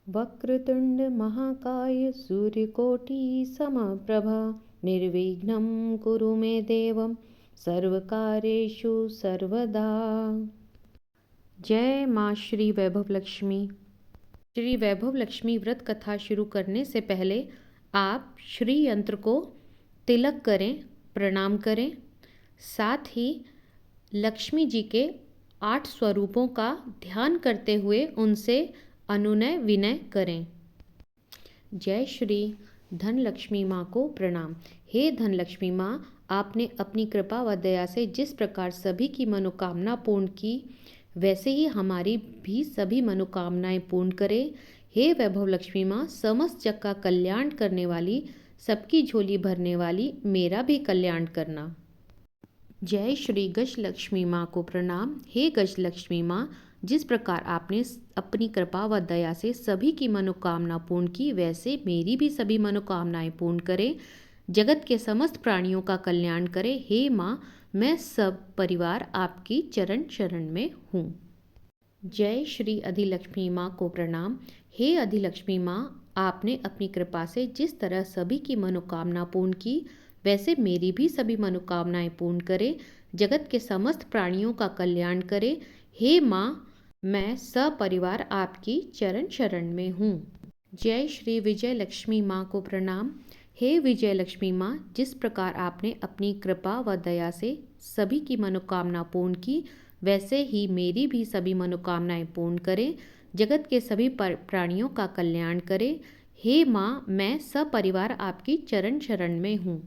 वक्रतुंड महाकाय सूर्यकोटि समप्रभा निर्विघ्नं कुरु मे देव सर्वकार्येषु सर्वदा। जय माँ श्री वैभव लक्ष्मी। श्री वैभव लक्ष्मी व्रत कथा शुरू करने से पहले आप श्री यंत्र को तिलक करें, प्रणाम करें। साथ ही लक्ष्मी जी के 8 स्वरूपों का ध्यान करते हुए उनसे अनुनय विनय करें। जय श्री धन लक्ष्मी माँ को प्रणाम। हे धन लक्ष्मी माँ, आपने अपनी कृपा व दया से जिस प्रकार सभी की मनोकामना पूर्ण की, वैसे ही हमारी भी सभी मनोकामनाएं पूर्ण करे। हे वैभव लक्ष्मी माँ, समस्त जग का कल्याण करने वाली, सबकी झोली भरने वाली, मेरा भी कल्याण करना। जय श्री गज लक्ष्मी माँ को प्रणाम। हे गज लक्ष्मी माँ, जिस प्रकार आपने अपनी कृपा व दया से सभी की मनोकामना पूर्ण की, वैसे मेरी भी सभी मनोकामनाएं पूर्ण करे, जगत के समस्त प्राणियों का कल्याण करे। हे माँ, मैं सब परिवार आपकी चरण शरण में हूँ। जय श्री अधिलक्ष्मी माँ को प्रणाम। हे अधिलक्ष्मी माँ, आपने अपनी कृपा से जिस तरह सभी की मनोकामना पूर्ण की, वैसे मेरी भी सभी मनोकामनाएं पूर्ण करे, जगत के समस्त प्राणियों का कल्याण करे। हे माँ, मैं सपरिवार आपकी चरण शरण में हूँ। जय श्री विजय लक्ष्मी माँ को प्रणाम। हे विजय लक्ष्मी माँ, जिस प्रकार आपने अपनी कृपा व दया से सभी की मनोकामना पूर्ण की, वैसे ही मेरी भी सभी मनोकामनाएं पूर्ण करें, जगत के सभी प्राणियों का कल्याण करे। हे माँ, मैं सपरिवार आपकी चरण शरण में हूँ।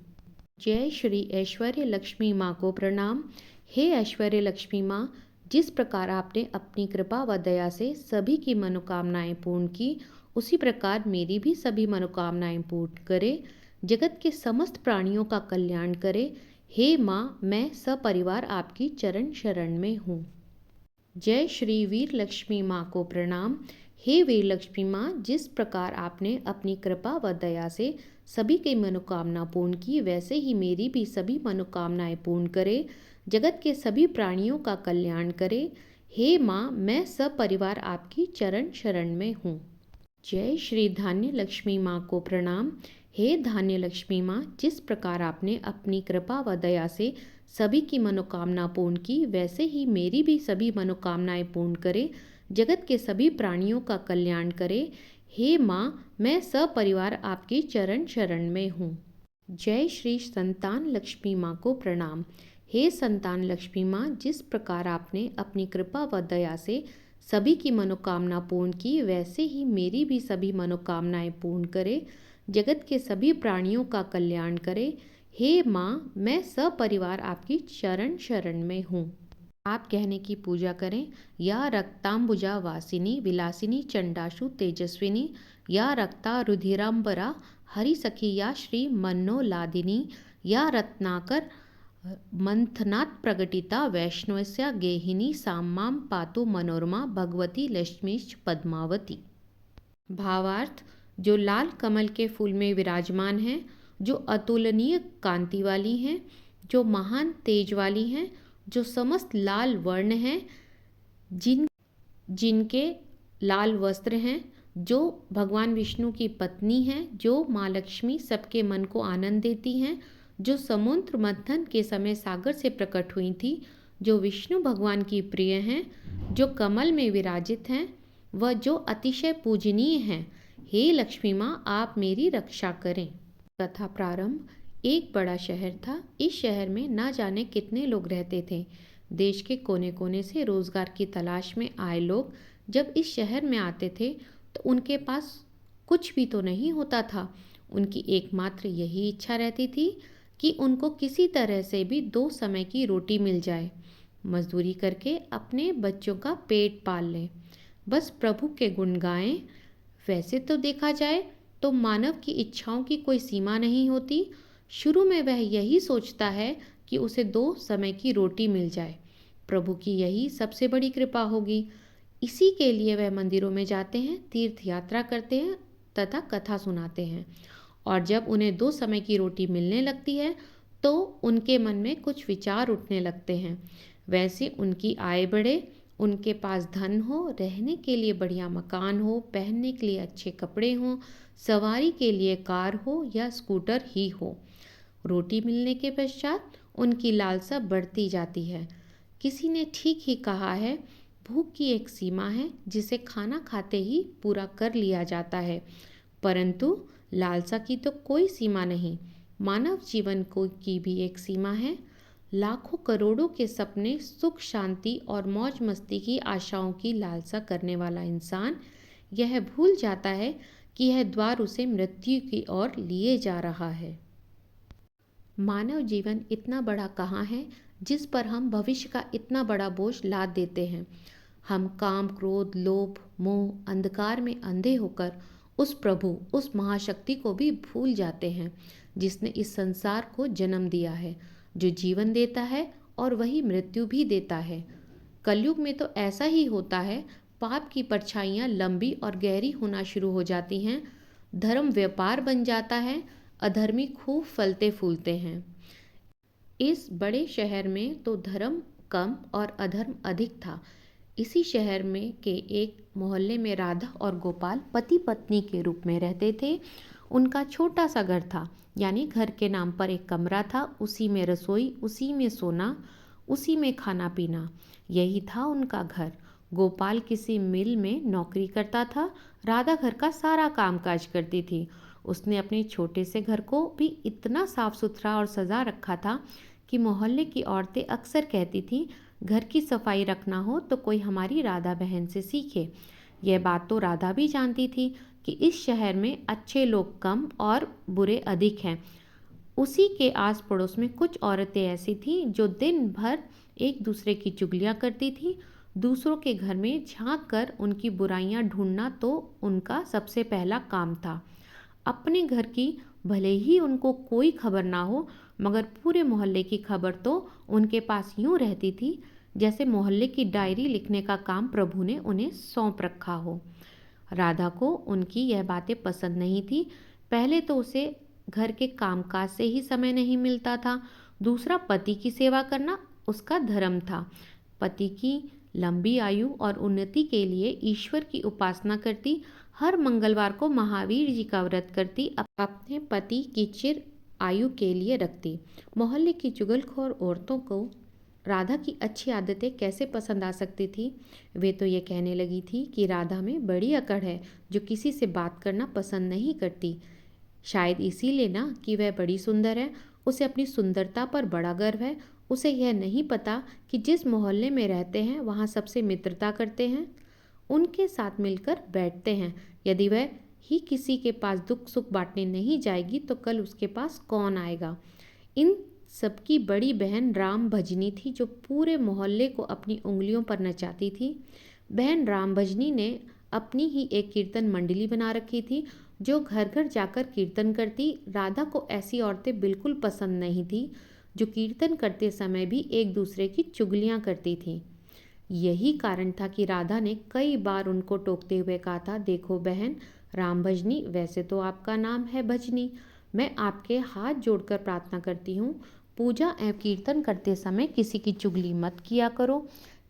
जय श्री ऐश्वर्य लक्ष्मी माँ को प्रणाम। हे ऐश्वर्य लक्ष्मी माँ, जिस प्रकार आपने अपनी कृपा व दया से सभी की मनोकामनाएं पूर्ण की, उसी प्रकार मेरी भी सभी मनोकामनाएं पूर्ण करे, जगत के समस्त प्राणियों का कल्याण करे। हे माँ, मैं सपरिवार आपकी चरण शरण में हूँ। जय श्री वीर लक्ष्मी माँ को प्रणाम। हे वीर लक्ष्मी माँ, जिस प्रकार आपने अपनी कृपा व दया से सभी की मनोकामना पूर्ण की, वैसे ही मेरी भी सभी मनोकामनाएं पूर्ण करे, जगत के सभी प्राणियों का कल्याण करे। हे माँ, मैं सपरिवार आपकी चरण शरण में हूँ। जय श्री धान्य लक्ष्मी माँ को प्रणाम। हे धान्य लक्ष्मी माँ, जिस प्रकार आपने अपनी कृपा व दया से सभी की मनोकामना पूर्ण की, वैसे ही मेरी भी सभी मनोकामनाएं पूर्ण करे, जगत के सभी प्राणियों का कल्याण करे। हे माँ, मैं सपरिवार आपकी चरण शरण में हूँ। जय श्री संतान लक्ष्मी माँ को प्रणाम। हे संतान लक्ष्मी माँ, जिस प्रकार आपने अपनी कृपा व दया से सभी की मनोकामना पूर्ण की, वैसे ही मेरी भी सभी मनोकामनाएं पूर्ण करे, जगत के सभी प्राणियों का कल्याण करे। हे माँ, मैं सपरिवार आपकी चरण शरण में हूँ। आप कहने की पूजा करें। या रक्तांबुजा वासिनी विलासिनी चंडाशु तेजस्विनी, या रक्ता रुधिरांबरा हरि सखी, या श्री मनोलादिनी, या रत्नाकर मंथनात् प्रगटिता वैष्णवस्या गेहिनी, साम्मां पातु मनोरमा भगवती लक्ष्मीश्च पद्मावती। भावार्थ: जो लाल कमल के फूल में विराजमान हैं, जो अतुलनीय कांति वाली हैं, जो महान तेज वाली हैं, जो समस्त लाल वर्ण हैं, जिनके लाल वस्त्र हैं, जो भगवान विष्णु की पत्नी हैं, जो माँ लक्ष्मी सबके मन को आनंद देती हैं, जो समुद्र मंथन के समय सागर से प्रकट हुई थी, जो विष्णु भगवान की प्रिय हैं, जो कमल में विराजित हैं, वह जो अतिशय पूजनीय हैं। हे लक्ष्मी माँ, आप मेरी रक्षा करें। कथा प्रारंभ। एक बड़ा शहर था। इस शहर में ना जाने कितने लोग रहते थे। देश के कोने कोने से रोजगार की तलाश में आए लोग जब इस शहर में आते थे, तो उनके पास कुछ भी तो नहीं होता था। उनकी एकमात्र यही इच्छा रहती थी कि उनको किसी तरह से भी 2 समय की रोटी मिल जाए, मजदूरी करके अपने बच्चों का पेट पाल लें, बस प्रभु के गुण गाएं। वैसे तो देखा जाए तो मानव की इच्छाओं की कोई सीमा नहीं होती। शुरू में वह यही सोचता है कि उसे 2 समय की रोटी मिल जाए, प्रभु की यही सबसे बड़ी कृपा होगी। इसी के लिए वह मंदिरों में जाते हैं, तीर्थ यात्रा करते हैं तथा कथा सुनाते हैं। और जब उन्हें 2 समय की रोटी मिलने लगती है, तो उनके मन में कुछ विचार उठने लगते हैं। वैसे उनकी आय बढ़े, उनके पास धन हो, रहने के लिए बढ़िया मकान हो, पहनने के लिए अच्छे कपड़े हों, सवारी के लिए कार हो या स्कूटर ही हो। रोटी मिलने के पश्चात उनकी लालसा बढ़ती जाती है। किसी ने ठीक ही कहा है, भूख की एक सीमा है जिसे खाना खाते ही पूरा कर लिया जाता है, परंतु लालसा की तो कोई सीमा नहीं। मानव जीवन को की भी एक सीमा है। लाखों करोड़ों के सपने, सुख शांति और मौज मस्ती की आशाओं की लालसा करने वाला इंसान यह भूल जाता है कि यह द्वार उसे मृत्यु की ओर लिए जा रहा है। मानव जीवन इतना बड़ा कहाँ है जिस पर हम भविष्य का इतना बड़ा बोझ लाद देते हैं। हम काम, क्रोध, लोभ, मोह, अंधकार में अंधे होकर उस प्रभु, उस महाशक्ति को भी भूल जाते हैं जिसने इस संसार को जन्म दिया है, जो जीवन देता है और वही मृत्यु भी देता है। कलयुग में तो ऐसा ही होता है। पाप की परछाइयाँ लंबी और गहरी होना शुरू हो जाती हैं। धर्म व्यापार बन जाता है। अधर्मी खूब फलते फूलते हैं। इस बड़े शहर में तो धर्म कम और अधर्म अधिक था। इसी शहर में के एक मोहल्ले में राधा और गोपाल पति पत्नी के रूप में रहते थे। उनका छोटा सा घर था, यानी घर के नाम पर एक कमरा था। उसी में रसोई, उसी में सोना, उसी में खाना पीना, यही था उनका घर। गोपाल किसी मिल में नौकरी करता था। राधा घर का सारा कामकाज करती थी। उसने अपने छोटे से घर को भी इतना साफ सुथरा और सजा रखा था कि मोहल्ले की औरतें अक्सर कहती थीं, घर की सफाई रखना हो तो कोई हमारी राधा बहन से सीखे। यह बात तो राधा भी जानती थी कि इस शहर में अच्छे लोग कम और बुरे अधिक हैं। उसी के आस पड़ोस में कुछ औरतें ऐसी थीं जो दिन भर एक दूसरे की चुगलियाँ करती थीं। दूसरों के घर में झांक कर उनकी बुराइयां ढूंढना तो उनका सबसे पहला काम था। अपने घर की भले ही उनको कोई खबर ना हो, मगर पूरे मोहल्ले की खबर तो उनके पास यूं रहती थी जैसे मोहल्ले की डायरी लिखने का काम प्रभु ने उन्हें सौंप रखा हो। राधा को उनकी यह बातें पसंद नहीं थी। पहले तो उसे घर के कामकाज से ही समय नहीं मिलता था। दूसरा, पति की सेवा करना उसका धर्म था। पति की लंबी आयु और उन्नति के लिए ईश्वर की उपासना करती। हर मंगलवार को महावीर जी का व्रत करती। अपने पति की चिर आयु के लिए रखती। मोहल्ले की चुगलखोर औरतों को राधा की अच्छी आदतें कैसे पसंद आ सकती थी। वे तो ये कहने लगी थी कि राधा में बड़ी अकड़ है, जो किसी से बात करना पसंद नहीं करती। शायद इसीलिए ना कि वह बड़ी सुंदर है। उसे अपनी सुंदरता पर बड़ा गर्व है। उसे यह नहीं पता कि जिस मोहल्ले में रहते हैं वहाँ सबसे मित्रता करते हैं, उनके साथ मिलकर बैठते हैं। यदि वह ही किसी के पास दुख सुख बांटने नहीं जाएगी तो कल उसके पास कौन आएगा। इन सबकी बड़ी बहन राम भजनी थी, जो पूरे मोहल्ले को अपनी उंगलियों पर नचाती थी। बहन राम भजनी ने अपनी ही एक कीर्तन मंडली बना रखी थी, जो घर घर जाकर कीर्तन करती। राधा को ऐसी औरतें बिल्कुल पसंद नहीं थी, जो कीर्तन करते समय भी एक दूसरे की चुगलियाँ करती थीं। यही कारण था कि राधा ने कई बार उनको टोकते हुए कहा था, देखो बहन राम भजनी, वैसे तो आपका नाम है भजनी, मैं आपके हाथ जोड़कर प्रार्थना करती हूँ, पूजा एवं कीर्तन करते समय किसी की चुगली मत किया करो।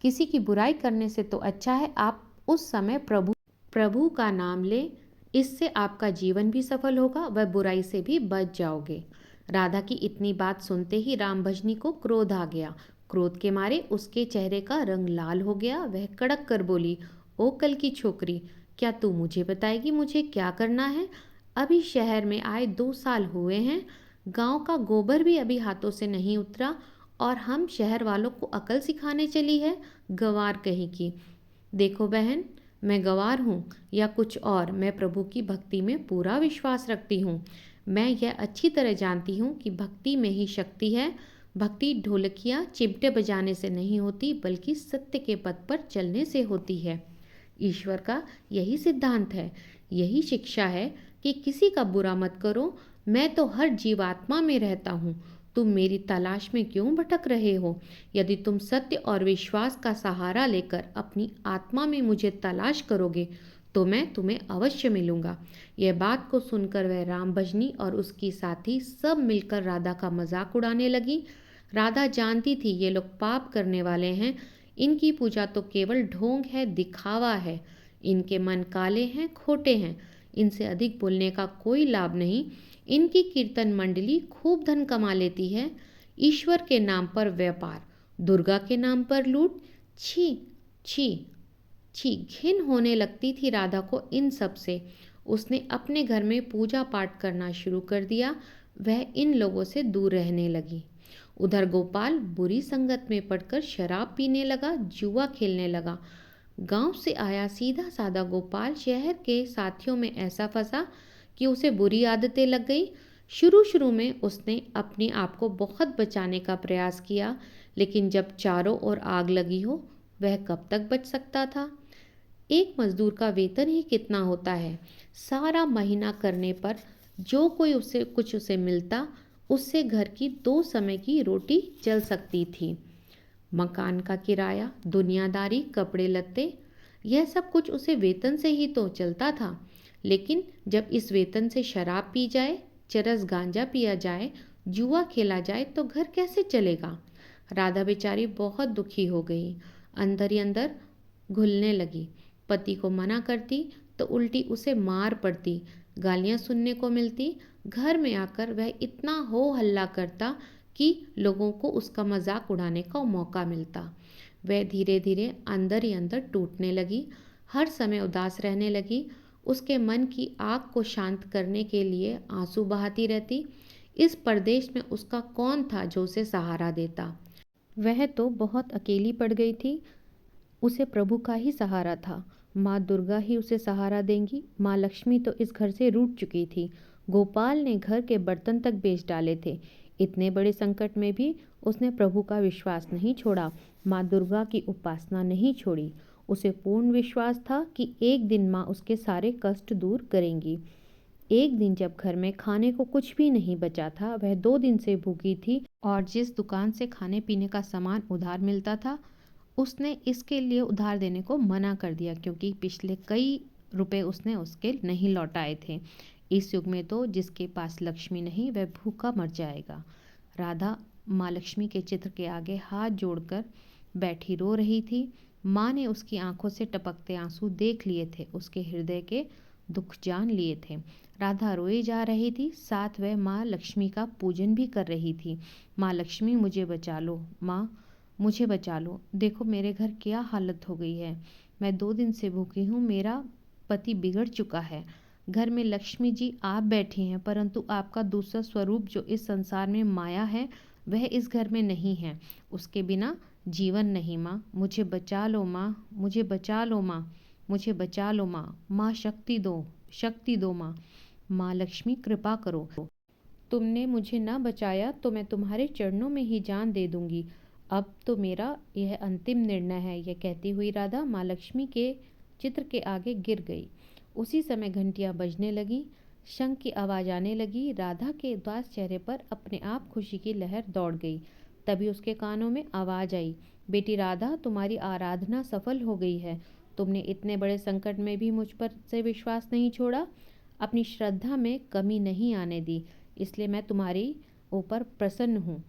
किसी की बुराई करने से तो अच्छा है आप उस समय प्रभु का नाम ले। इससे आपका जीवन भी सफल होगा, वह बुराई से भी बच जाओगे। राधा की इतनी बात सुनते ही राम भजनी को क्रोध आ गया। क्रोध के मारे उसके चेहरे का रंग लाल हो गया। वह कड़क कर बोली, ओ कल की छोकरी, क्या तू मुझे बताएगी मुझे क्या करना है? अभी शहर में आए 2 साल हुए हैं, गांव का गोबर भी अभी हाथों से नहीं उतरा और हम शहर वालों को अकल सिखाने चली है, गंवार कहीं की। देखो बहन, मैं गंवार हूँ या कुछ और, मैं प्रभु की भक्ति में पूरा विश्वास रखती हूँ। मैं यह अच्छी तरह जानती हूँ कि भक्ति में ही शक्ति है। भक्ति ढोलकियाँ चिमटे बजाने से नहीं होती, बल्कि सत्य के पथ पर चलने से होती है। ईश्वर का यही सिद्धांत है, यही शिक्षा है कि किसी का बुरा मत करो। मैं तो हर जीवात्मा में रहता हूँ। तुम मेरी तलाश में क्यों भटक रहे हो? यदि तुम सत्य और विश्वास का सहारा लेकर अपनी आत्मा में मुझे तलाश करोगे तो मैं तुम्हें अवश्य मिलूंगा। यह बात को सुनकर वह राम भजनी और उसकी साथी सब मिलकर राधा का मजाक उड़ाने लगी। राधा जानती थी ये लोग पाप करने वाले हैं, इनकी पूजा तो केवल ढोंग है, दिखावा है। इनके मन काले हैं, खोटे हैं। इनसे अधिक बोलने का कोई लाभ नहीं। इनकी कीर्तन मंडली खूब धन कमा लेती है। ईश्वर के नाम पर व्यापार, दुर्गा के नाम पर लूट। छी छी छी, घिन होने लगती थी राधा को इन सब से। उसने अपने घर में पूजा पाठ करना शुरू कर दिया। वह इन लोगों से दूर रहने लगी। उधर गोपाल बुरी संगत में पड़कर शराब पीने लगा, जुआ खेलने लगा। गांव से आया सीधा साधा गोपाल शहर के साथियों में ऐसा फंसा कि उसे बुरी आदतें लग गई। शुरू शुरू में उसने अपने आप को बहुत बचाने का प्रयास किया, लेकिन जब चारों ओर आग लगी हो, वह कब तक बच सकता था। एक मजदूर का वेतन ही कितना होता है। सारा महीना करने पर जो कोई उसे मिलता, उससे घर की 2 समय की रोटी चल सकती थी। मकान का किराया, दुनियादारी, कपड़े लत्ते, यह सब कुछ उसे वेतन से ही तो चलता था। लेकिन जब इस वेतन से शराब पी जाए, चरस गांजा पिया जाए, जुआ खेला जाए, तो घर कैसे चलेगा। राधा बेचारी बहुत दुखी हो गई। अंदर ही अंदर घुलने लगी। पति को मना करती तो उल्टी उसे मार पड़ती, गालियां सुनने को मिलती। घर में आकर वह इतना हो हल्ला करता कि लोगों को उसका मजाक उड़ाने का मौका मिलता। वह धीरे धीरे अंदर ही अंदर टूटने लगी, हर समय उदास रहने लगी। उसके मन की आग को शांत करने के लिए आंसू बहाती रहती। इस परदेश में उसका कौन था जो उसे सहारा देता। वह तो बहुत अकेली पड़ गई थी। उसे प्रभु का ही सहारा था। माँ दुर्गा ही उसे सहारा देंगी। माँ लक्ष्मी तो इस घर से रूठ चुकी थी। गोपाल ने घर के बर्तन तक बेच डाले थे। इतने बड़े संकट में भी उसने प्रभु का विश्वास नहीं छोड़ा, माँ दुर्गा की उपासना नहीं छोड़ी। उसे पूर्ण विश्वास था कि एक दिन माँ उसके सारे कष्ट दूर करेंगी। एक दिन जब घर में खाने को कुछ भी नहीं बचा था, वह 2 दिन से भूखी थी और जिस दुकान से खाने पीने का सामान उधार मिलता था, उसने इसके लिए उधार देने को मना कर दिया, क्योंकि पिछले कई रुपए उसने उसके नहीं लौटाए थे। इस युग में तो जिसके पास लक्ष्मी नहीं, वह भूखा मर जाएगा। राधा माँ लक्ष्मी के चित्र के आगे हाथ जोड़कर बैठी रो रही थी। माँ ने उसकी आंखों से टपकते आंसू देख लिए थे, उसके हृदय के दुख जान लिए थे। राधा रोई जा रही थी, साथ वह माँ लक्ष्मी का पूजन भी कर रही थी। माँ लक्ष्मी, मुझे बचा लो। माँ, मुझे बचा लो। देखो मेरे घर क्या हालत हो गई है। मैं 2 दिन से भूखी हूँ। मेरा पति बिगड़ चुका है। घर में लक्ष्मी जी आप बैठी हैं, परंतु आपका दूसरा स्वरूप जो इस संसार में माया है, वह इस घर में नहीं है। उसके बिना जीवन नहीं। माँ, मुझे बचा लो। माँ, मुझे बचा लो। माँ, मुझे बचा लो। माँ, माँ शक्ति दो, शक्ति दो। माँ, माँ लक्ष्मी कृपा करो। तुमने मुझे ना बचाया तो मैं तुम्हारे चरणों में ही जान दे दूंगी। अब तो मेरा यह अंतिम निर्णय है। यह कहती हुई राधा माँ लक्ष्मी के चित्र के आगे गिर गई। उसी समय घंटियां बजने लगी, शंख की आवाज आने लगी। राधा के उदास चेहरे पर अपने आप खुशी की लहर दौड़ गई। तभी उसके कानों में आवाज आई, बेटी राधा, तुम्हारी आराधना सफल हो गई है। तुमने इतने बड़े संकट में भी मुझ पर से विश्वास नहीं छोड़ा, अपनी श्रद्धा में कमी नहीं आने दी, इसलिए मैं तुम्हारी ऊपर प्रसन्न हूँ।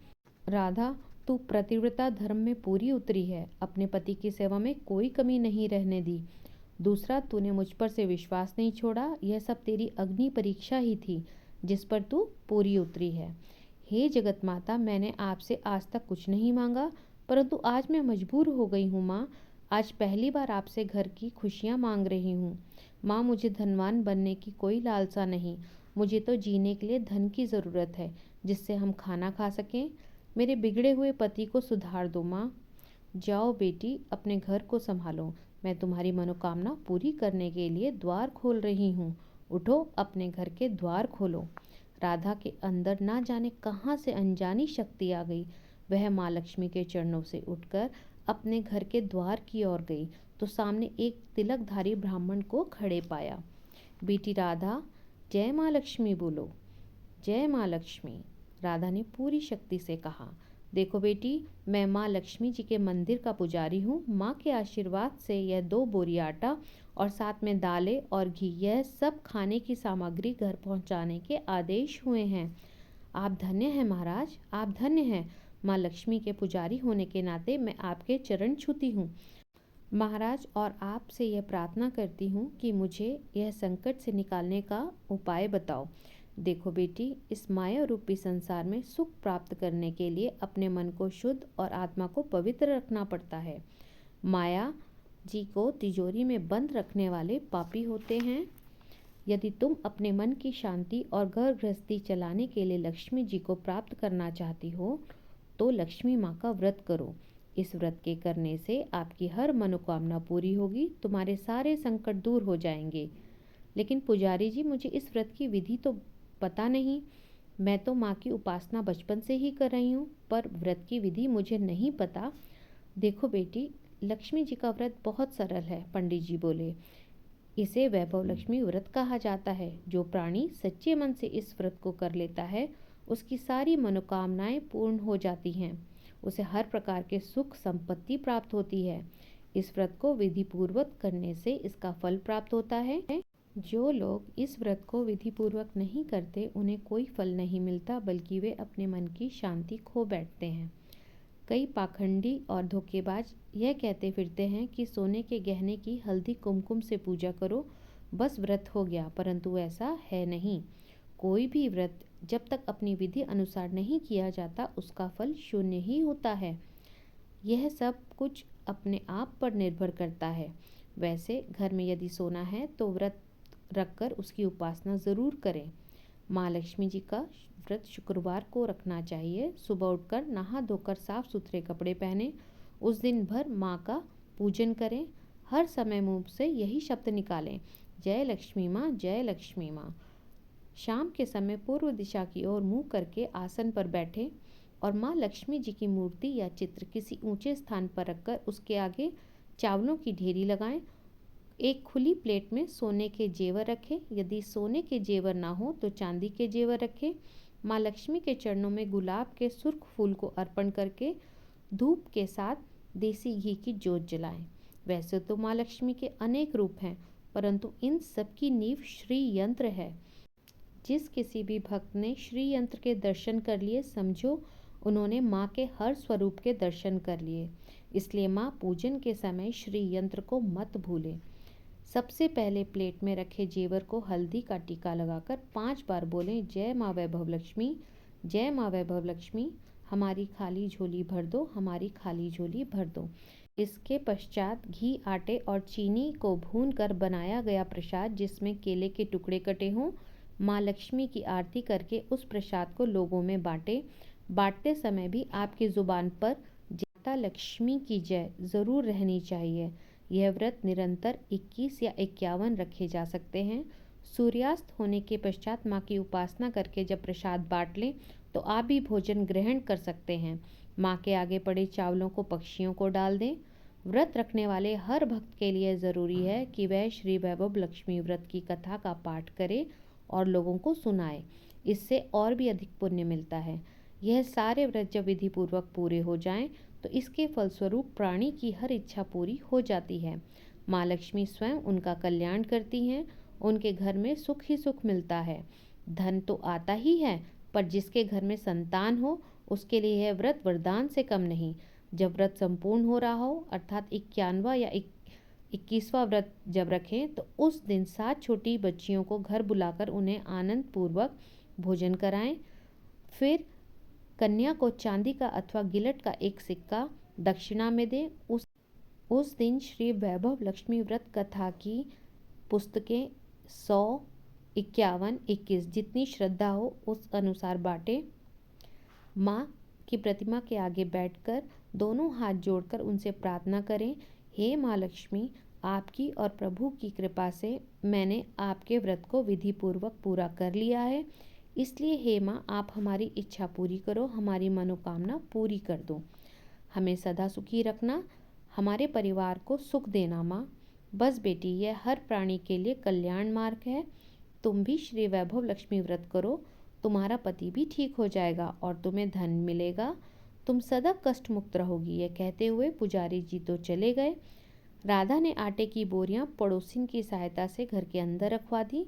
राधा, तू पतिव्रता धर्म में पूरी उतरी है, अपने पति की सेवा में कोई कमी नहीं रहने दी। दूसरा, तूने मुझ पर से विश्वास नहीं छोड़ा, यह सब तेरी अग्नि परीक्षा ही थी जिस पर तू पूरी उतरी है। हे जगत माता, मैंने आपसे आज तक कुछ नहीं मांगा, परंतु आज मैं मजबूर हो गई हूँ। माँ, आज पहली बार आपसे घर की खुशियाँ मांग रही हूँ। माँ, मुझे धनवान बनने की कोई लालसा नहीं। मुझे तो जीने के लिए धन की ज़रूरत है, जिससे हम खाना खा सकें। मेरे बिगड़े हुए पति को सुधार दो। माँ, जाओ बेटी, अपने घर को संभालो। मैं तुम्हारी मनोकामना पूरी करने के लिए द्वार खोल रही हूँ। उठो, अपने घर के द्वार खोलो। राधा के अंदर ना जाने कहाँ से अनजानी शक्ति आ गई। वह माँ लक्ष्मी के चरणों से उठकर अपने घर के द्वार की ओर गई तो सामने एक तिलकधारी ब्राह्मण को खड़े पाया। बेटी राधा, जय माँ लक्ष्मी बोलो। जय माँ लक्ष्मी, राधा ने पूरी शक्ति से कहा। देखो बेटी, मैं माँ लक्ष्मी जी के मंदिर का पुजारी हूँ। माँ के आशीर्वाद से यह 2 बोरी आटा और साथ में दालें और घी, यह सब खाने की सामग्री घर पहुँचाने के आदेश हुए हैं। आप धन्य हैं महाराज, आप धन्य हैं। माँ लक्ष्मी के पुजारी होने के नाते मैं आपके चरण छूती हूँ महाराज, और आपसे यह प्रार्थना करती हूँ कि मुझे यह संकट से निकालने का उपाय बताओ। देखो बेटी, इस माया रूपी संसार में सुख प्राप्त करने के लिए अपने मन को शुद्ध और आत्मा को पवित्र रखना पड़ता है। माया जी को तिजोरी में बंद रखने वाले पापी होते हैं। यदि तुम अपने मन की शांति और घर गृहस्थी चलाने के लिए लक्ष्मी जी को प्राप्त करना चाहती हो तो लक्ष्मी माँ का व्रत करो। इस व्रत के करने से आपकी हर मनोकामना पूरी होगी, तुम्हारे सारे संकट दूर हो जाएंगे। लेकिन पुजारी जी, मुझे इस व्रत की विधि तो पता नहीं। मैं तो माँ की उपासना बचपन से ही कर रही हूँ, पर व्रत की विधि मुझे नहीं पता। देखो बेटी, लक्ष्मी जी का व्रत बहुत सरल है, पंडित जी बोले। इसे वैभव लक्ष्मी व्रत कहा जाता है। जो प्राणी सच्चे मन से इस व्रत को कर लेता है उसकी सारी मनोकामनाएं पूर्ण हो जाती हैं। उसे हर प्रकार के सुख संपत्ति प्राप्त होती है। इस व्रत को विधि पूर्वक करने से इसका फल प्राप्त होता है। जो लोग इस व्रत को विधि पूर्वक नहीं करते उन्हें कोई फल नहीं मिलता, बल्कि वे अपने मन की शांति खो बैठते हैं। कई पाखंडी और धोखेबाज यह कहते फिरते हैं कि सोने के गहने की हल्दी कुमकुम से पूजा करो, बस व्रत हो गया, परंतु ऐसा है नहीं। कोई भी व्रत जब तक अपनी विधि अनुसार नहीं किया जाता उसका फल शून्य ही होता है। यह सब कुछ अपने आप पर निर्भर करता है। वैसे घर में यदि सोना है तो व्रत रखकर उसकी उपासना ज़रूर करें। माँ लक्ष्मी जी का व्रत शुक्रवार को रखना चाहिए। सुबह उठकर नहा धोकर साफ सुथरे कपड़े पहने। उस दिन भर माँ का पूजन करें। हर समय मुंह से यही शब्द निकालें, जय लक्ष्मी माँ, जय लक्ष्मी माँ। शाम के समय पूर्व दिशा की ओर मुंह करके आसन पर बैठें और माँ लक्ष्मी जी की मूर्ति या चित्र किसी ऊंचे स्थान पर रखकर उसके आगे चावलों की ढेरी लगाएं। एक खुली प्लेट में सोने के जेवर रखें। यदि सोने के जेवर ना हो तो चांदी के जेवर रखें। माँ लक्ष्मी के चरणों में गुलाब के सुर्ख फूल को अर्पण करके धूप के साथ देसी घी की जोत जलाएं। वैसे तो माँ लक्ष्मी के अनेक रूप हैं, परंतु इन सब की नींव श्री यंत्र है। जिस किसी भी भक्त ने श्री यंत्र के दर्शन कर लिए, समझो उन्होंने माँ के हर स्वरूप के दर्शन कर लिए। इसलिए माँ पूजन के समय श्री यंत्र को मत भूलें। सबसे पहले प्लेट में रखे जेवर को हल्दी का टीका लगाकर 5 बार बोलें, जय माँ वैभव लक्ष्मी, जय माँ वैभव लक्ष्मी, हमारी खाली झोली भर दो, हमारी खाली झोली भर दो। इसके पश्चात घी, आटे और चीनी को भून कर बनाया गया प्रसाद, जिसमें केले के टुकड़े कटे हों, माँ लक्ष्मी की आरती करके उस प्रसाद को लोगों में बांटें। बांटते समय भी आपकी जुबान पर माता लक्ष्मी की जय ज़रूर रहनी चाहिए। यह व्रत निरंतर 21 या 51 रखे जा सकते हैं। सूर्यास्त होने के पश्चात माँ की उपासना करके जब प्रसाद बांट लें तो आप भी भोजन ग्रहण कर सकते हैं। माँ के आगे पड़े चावलों को पक्षियों को डाल दें। व्रत रखने वाले हर भक्त के लिए ज़रूरी है कि वह श्री वैभव लक्ष्मी व्रत की कथा का पाठ करे और लोगों को सुनाए। इससे और भी अधिक पुण्य मिलता है। यह सारे व्रत जब विधि पूर्वक पूरे हो जाएं तो इसके फलस्वरूप प्राणी की हर इच्छा पूरी हो जाती है। माँ लक्ष्मी स्वयं उनका कल्याण करती हैं। उनके घर में सुख ही सुख मिलता है। धन तो आता ही है, पर जिसके घर में संतान हो उसके लिए यह व्रत वरदान से कम नहीं। जब व्रत संपूर्ण हो रहा हो, अर्थात 51वां या 21वां व्रत जब रखें तो उस दिन 7 छोटी बच्चियों को घर बुलाकर उन्हें आनंद पूर्वक भोजन कराएं। फिर कन्या को चांदी का अथवा गिलट का एक सिक्का दक्षिणा में दें। उस दिन श्री वैभव लक्ष्मी व्रत कथा की पुस्तकें 100, 51, 21 जितनी श्रद्धा हो उस अनुसार बांटें। माँ की प्रतिमा के आगे बैठकर दोनों हाथ जोड़कर उनसे प्रार्थना करें, हे माँ लक्ष्मी, आपकी और प्रभु की कृपा से मैंने आपके व्रत को विधि पूर्वक पूरा कर लिया है। इसलिए हे माँ, आप हमारी इच्छा पूरी करो, हमारी मनोकामना पूरी कर दो। हमें सदा सुखी रखना, हमारे परिवार को सुख देना माँ। बस बेटी, यह हर प्राणी के लिए कल्याण मार्ग है। तुम भी श्री वैभव लक्ष्मी व्रत करो, तुम्हारा पति भी ठीक हो जाएगा और तुम्हें धन मिलेगा। तुम सदा कष्ट मुक्त रहोगी। यह कहते हुए पुजारी जी तो चले गए। राधा ने आटे की बोरियां पड़ोसिन की सहायता से घर के अंदर रखवा दी।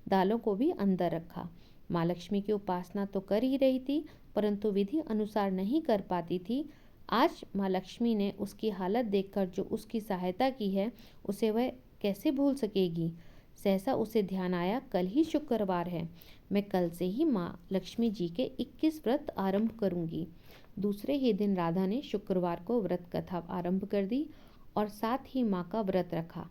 दालों को भी अंदर रखा। माँ लक्ष्मी की उपासना तो कर ही रही थी, परंतु विधि अनुसार नहीं कर पाती थी। आज माँ लक्ष्मी ने उसकी हालत देखकर जो उसकी सहायता की है, उसे वह कैसे भूल सकेगी। सहसा उसे ध्यान आया, कल ही शुक्रवार है, मैं कल से ही माँ लक्ष्मी जी के 21 व्रत आरंभ करूंगी। दूसरे ही दिन राधा ने शुक्रवार को व्रत कथा आरंभ कर दी और साथ ही माँ का व्रत रखा।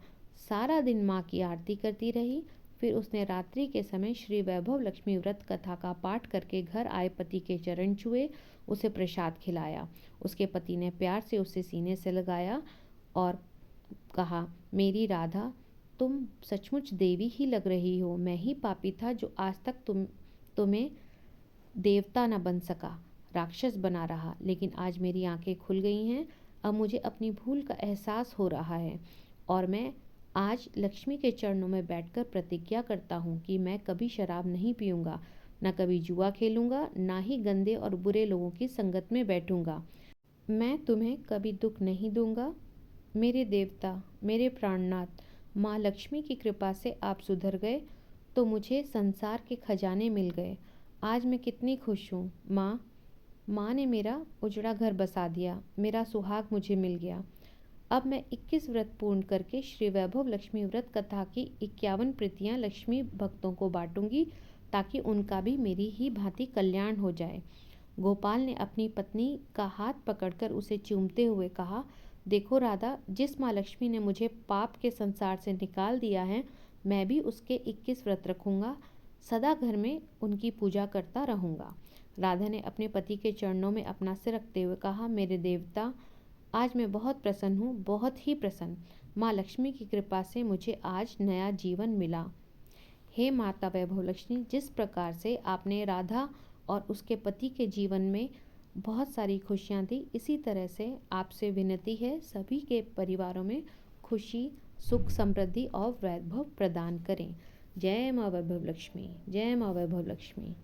सारा दिन माँ की आरती करती रही। फिर उसने रात्रि के समय श्री वैभव लक्ष्मी व्रत कथा का पाठ करके घर आए पति के चरण छुए, उसे प्रसाद खिलाया। उसके पति ने प्यार से उसे सीने से लगाया और कहा, मेरी राधा, तुम सचमुच देवी ही लग रही हो। मैं ही पापी था जो आज तक तुम्हें देवता न बन सका, राक्षस बना रहा, लेकिन आज मेरी आंखें खुल गई हैं। अब मुझे अपनी भूल का एहसास हो रहा है और मैं आज लक्ष्मी के चरणों में बैठकर प्रतिज्ञा करता हूँ कि मैं कभी शराब नहीं पीऊँगा, न कभी जुआ खेलूँगा, ना ही गंदे और बुरे लोगों की संगत में बैठूँगा। मैं तुम्हें कभी दुख नहीं दूँगा। मेरे देवता, मेरे प्राणनाथ, माँ लक्ष्मी की कृपा से आप सुधर गए तो मुझे संसार के खजाने मिल गए। आज मैं कितनी खुश हूँ। माँ ने मेरा उजड़ा घर बसा दिया, मेरा सुहाग मुझे मिल गया। अब मैं 21 व्रत पूर्ण करके श्री वैभव लक्ष्मी व्रत कथा की 51 प्रतियां लक्ष्मी भक्तों को बांटूंगी, ताकि उनका भी मेरी ही भांति कल्याण हो जाए। गोपाल ने अपनी पत्नी का हाथ पकड़कर उसे चूमते हुए कहा, देखो राधा, जिस माँ लक्ष्मी ने मुझे पाप के संसार से निकाल दिया है, मैं भी उसके 21 व्रत रखूंगा, सदा घर में उनकी पूजा करता रहूंगा। राधा ने अपने पति के चरणों में अपना सिर रखते हुए कहा, मेरे देवता, आज मैं बहुत प्रसन्न हूँ, बहुत ही प्रसन्न। माँ लक्ष्मी की कृपा से मुझे आज नया जीवन मिला। हे माता वैभव लक्ष्मी, जिस प्रकार से आपने राधा और उसके पति के जीवन में बहुत सारी खुशियाँ दी, इसी तरह से आपसे विनती है, सभी के परिवारों में खुशी, सुख, समृद्धि और वैभव प्रदान करें। जय माँ वैभव लक्ष्मी, जय माँ वैभव लक्ष्मी।